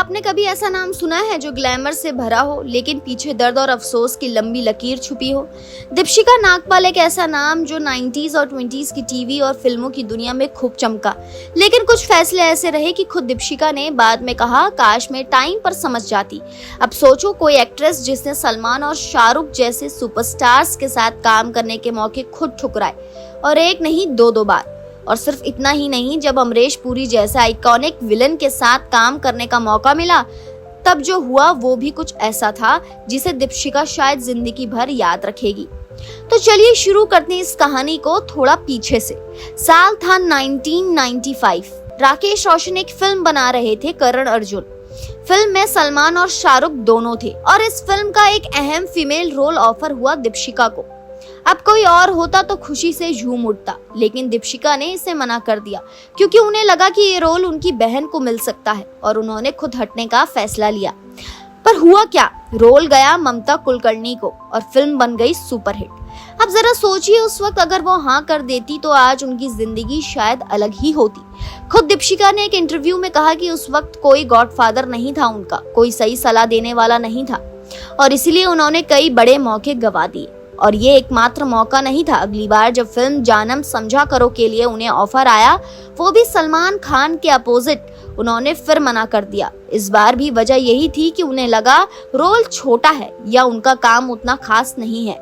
आपने कभी ऐसा नाम सुना है जो ग्लैमर से भरा हो लेकिन पीछे दर्द और अफसोस की लंबी लकीर छुपी हो? दीपशिका नागपाल एक ऐसा नाम जो 90s और 20s की टीवी और फिल्मों की दुनिया में खूब चमका, लेकिन कुछ फैसले ऐसे रहे कि खुद दीपशिका ने बाद में कहा, काश मैं टाइम पर समझ जाती। अब सोचो, कोई एक्ट्रेस जिसने सलमान और शाहरुख जैसे सुपरस्टार्स के साथ काम करने के मौके खुद ठुकराए, और एक नहीं दो बार। और सिर्फ इतना ही नहीं, जब अमरीश पुरी जैसा आइकॉनिक विलन के साथ काम करने का मौका मिला, तब जो हुआ वो भी कुछ ऐसा था जिसे दीपशिका शायद जिंदगी भर याद रखेगी। तो चलिए शुरू करते हैं इस कहानी को थोड़ा पीछे से। साल था 1995। राकेश रोशन एक फिल्म बना रहे थे, करण अर्जुन। फिल्म में सलमान और शाहरुख दोनों थे और इस फिल्म का एक अहम फीमेल रोल ऑफर हुआ दीपशिका को। अब कोई और होता तो खुशी से झूम उठता, लेकिन दीपशिका ने इसे मना कर दिया क्योंकि उन्हें लगा कि ये रोल उनकी बहन को मिल सकता है और उन्होंने खुद हटने का फैसला लिया। पर हुआ क्या, रोल गया ममता कुलकर्णी को और फिल्म बन गई सुपरहिट। अब जरा सोचिए, उस वक्त अगर वो हाँ कर देती तो आज उनकी जिंदगी शायद अलग ही होती। खुद दीपशिका ने एक इंटरव्यू में कहा कि उस वक्त कोई गॉडफादर नहीं था उनका, कोई सही सलाह देने वाला नहीं था और इसीलिए उन्होंने कई बड़े मौके गंवा दिए। और ये एकमात्र मौका नहीं था। अगली बार जब फिल्म जानम समझा करो के लिए उन्हें ऑफर आया, वो भी सलमान खान के अपोजिट, उन्होंने फिर मना कर दिया। इस बार भी वजह यही थी कि उन्हें लगा रोल छोटा है या उनका काम उतना खास नहीं है।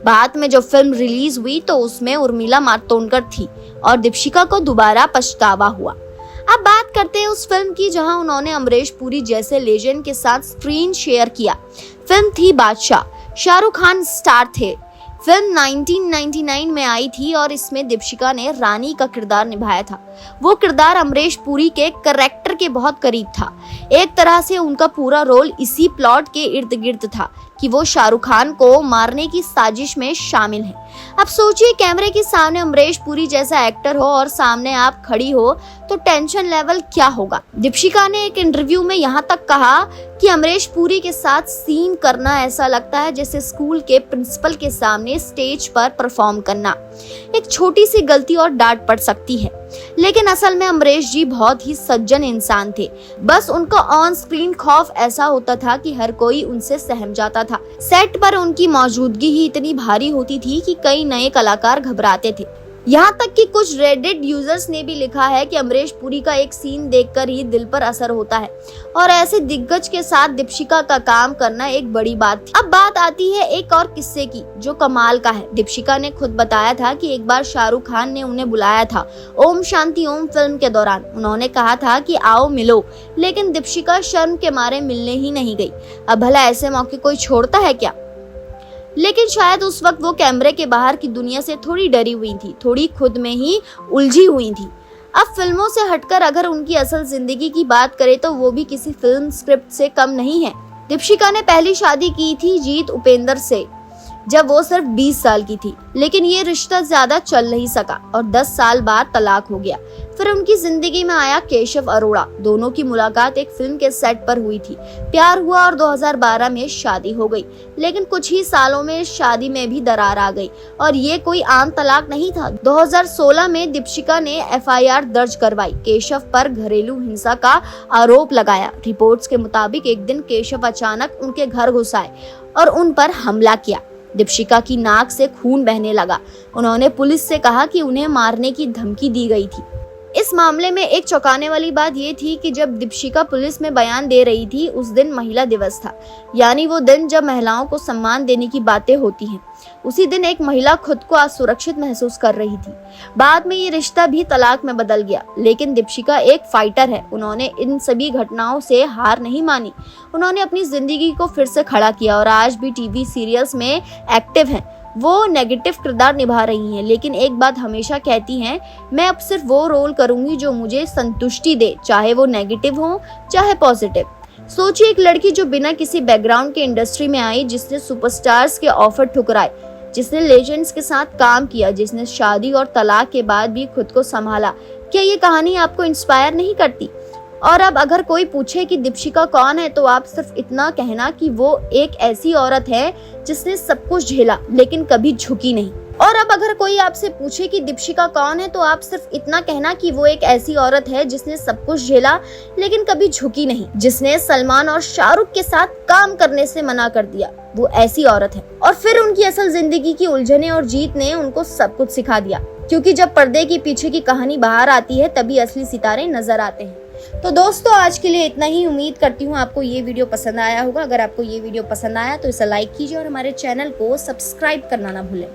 बाद में जब फिल्म रिलीज हुई तो उसमें उर्मिला मातोंडकर थी और दीपशिका को दोबारा पछतावा हुआ। अब बात करते हैं उस फिल्म की जहां उन्होंने अमरीश पुरी जैसे लेजेंड के साथ स्क्रीन शेयर किया। फिल्म थी बादशाह। शाहरुख खान स्टार थे। फिल्म 1999 में आई थी और इसमें दीपशिका ने रानी का किरदार निभाया था। वो किरदार अमरीश पुरी के कैरेक्टर के बहुत करीब था। एक तरह से उनका पूरा रोल इसी प्लॉट के इर्द गिर्द था कि वो शाहरुख खान को मारने की साजिश में शामिल है। अब सोचिए, कैमरे के सामने अमरीश पुरी जैसा एक्टर हो और सामने आप खड़ी हो तो टेंशन लेवल क्या होगा। दीपशिका ने एक इंटरव्यू में यहाँ तक कहा कि अमरीश पुरी के साथ सीन करना ऐसा लगता है जैसे स्कूल के प्रिंसिपल के सामने स्टेज पर परफॉर्म करना। एक छोटी सी गलती और डांट पड़ सकती है, लेकिन असल में अमरीश जी बहुत ही सज्जन इंसान थे। बस उनका ऑन स्क्रीन खौफ ऐसा होता था कि हर कोई उनसे सहम जाता था। सेट पर उनकी मौजूदगी ही इतनी भारी होती थी कि कई नए कलाकार घबराते थे। यहाँ तक कि कुछ रेडिट यूजर्स ने भी लिखा है कि अमरीश पुरी का एक सीन देखकर ही दिल पर असर होता है और ऐसे दिग्गज के साथ दीपशिका का काम करना एक बड़ी बात थी। अब बात आती है एक और किस्से की जो कमाल का है। दीपशिका ने खुद बताया था कि एक बार शाहरुख खान ने उन्हें बुलाया था ओम शांति ओम फिल्म के दौरान। उन्होंने कहा था कि आओ मिलो, लेकिन दीपशिका शर्म के मारे मिलने ही नहीं गई। अब भला ऐसे मौके कोई छोड़ता है क्या? लेकिन शायद उस वक्त वो कैमरे के बाहर की दुनिया से थोड़ी डरी हुई थी, थोड़ी खुद में ही उलझी हुई थी। अब फिल्मों से हटकर अगर उनकी असल जिंदगी की बात करें तो वो भी किसी फिल्म स्क्रिप्ट से कम नहीं है। दीपशिका ने पहली शादी की थी जीत उपेंद्र से जब वो सिर्फ 20 साल की थी, लेकिन ये रिश्ता ज्यादा चल नहीं सका और 10 साल बाद तलाक हो गया। फिर उनकी जिंदगी में आया केशव अरोड़ा। दोनों की मुलाकात एक फिल्म के सेट पर हुई थी। प्यार हुआ और 2012 में शादी हो गई, लेकिन कुछ ही सालों में शादी में भी दरार आ गई और ये कोई आम तलाक नहीं था। 2016 में दीपशिका ने FIR दर्ज करवाई। केशव पर घरेलू हिंसा का आरोप लगाया। रिपोर्ट्स के मुताबिक एक दिन केशव अचानक उनके घर घुस आए और उन पर हमला किया। दीपशिका की नाक से खून बहने लगा। उन्होंने पुलिस से कहा कि उन्हें मारने की धमकी दी गई थी। इस मामले में एक चौंकाने वाली बात ये थी कि जब दीपशिका पुलिस में बयान दे रही थी उस दिन महिला दिवस था, यानी वो दिन जब महिलाओं को सम्मान देने की बातें होती हैं। उसी दिन एक महिला खुद को असुरक्षित महसूस कर रही थी। बाद में ये रिश्ता भी तलाक में बदल गया, लेकिन दीपशिका एक फाइटर है। उन्होंने इन सभी घटनाओं से हार नहीं मानी। उन्होंने अपनी जिंदगी को फिर से खड़ा किया और आज भी टीवी सीरियल्स में एक्टिव हैं। वो नेगेटिव किरदार निभा रही हैं, लेकिन एक बात हमेशा कहती हैं, मैं अब सिर्फ वो रोल करूंगी जो मुझे संतुष्टि दे, चाहे वो नेगेटिव हो चाहे पॉजिटिव। सोचिए, एक लड़की जो बिना किसी बैकग्राउंड के इंडस्ट्री में आई, जिसने सुपरस्टार्स के ऑफर ठुकराए, जिसने लेजेंड्स के साथ काम किया, जिसने शादी और तलाक के बाद भी खुद को संभाला। क्या ये कहानी आपको इंस्पायर नहीं करती? और अब अगर कोई पूछे कि दीपशिका कौन है, तो आप सिर्फ इतना कहना कि वो एक ऐसी औरत है जिसने सब कुछ झेला लेकिन कभी झुकी नहीं। और अब अगर कोई आपसे पूछे कि दीपिका कौन है तो आप सिर्फ इतना कहना कि वो एक ऐसी औरत है जिसने सब कुछ झेला लेकिन कभी झुकी नहीं, जिसने सलमान और शाहरुख के साथ काम करने से मना कर दिया, वो ऐसी औरत है। और फिर उनकी असल जिंदगी की उलझने और जीत ने उनको सब कुछ सिखा दिया, क्योंकि जब पर्दे के पीछे की कहानी बाहर आती है तभी असली सितारे नजर आते हैं। तो दोस्तों आज के लिए इतना ही। उम्मीद करती हूँ आपको ये वीडियो पसंद आया होगा। अगर आपको ये वीडियो पसंद आया तो इसे लाइक कीजिए और हमारे चैनल को सब्सक्राइब करना ना भूलें।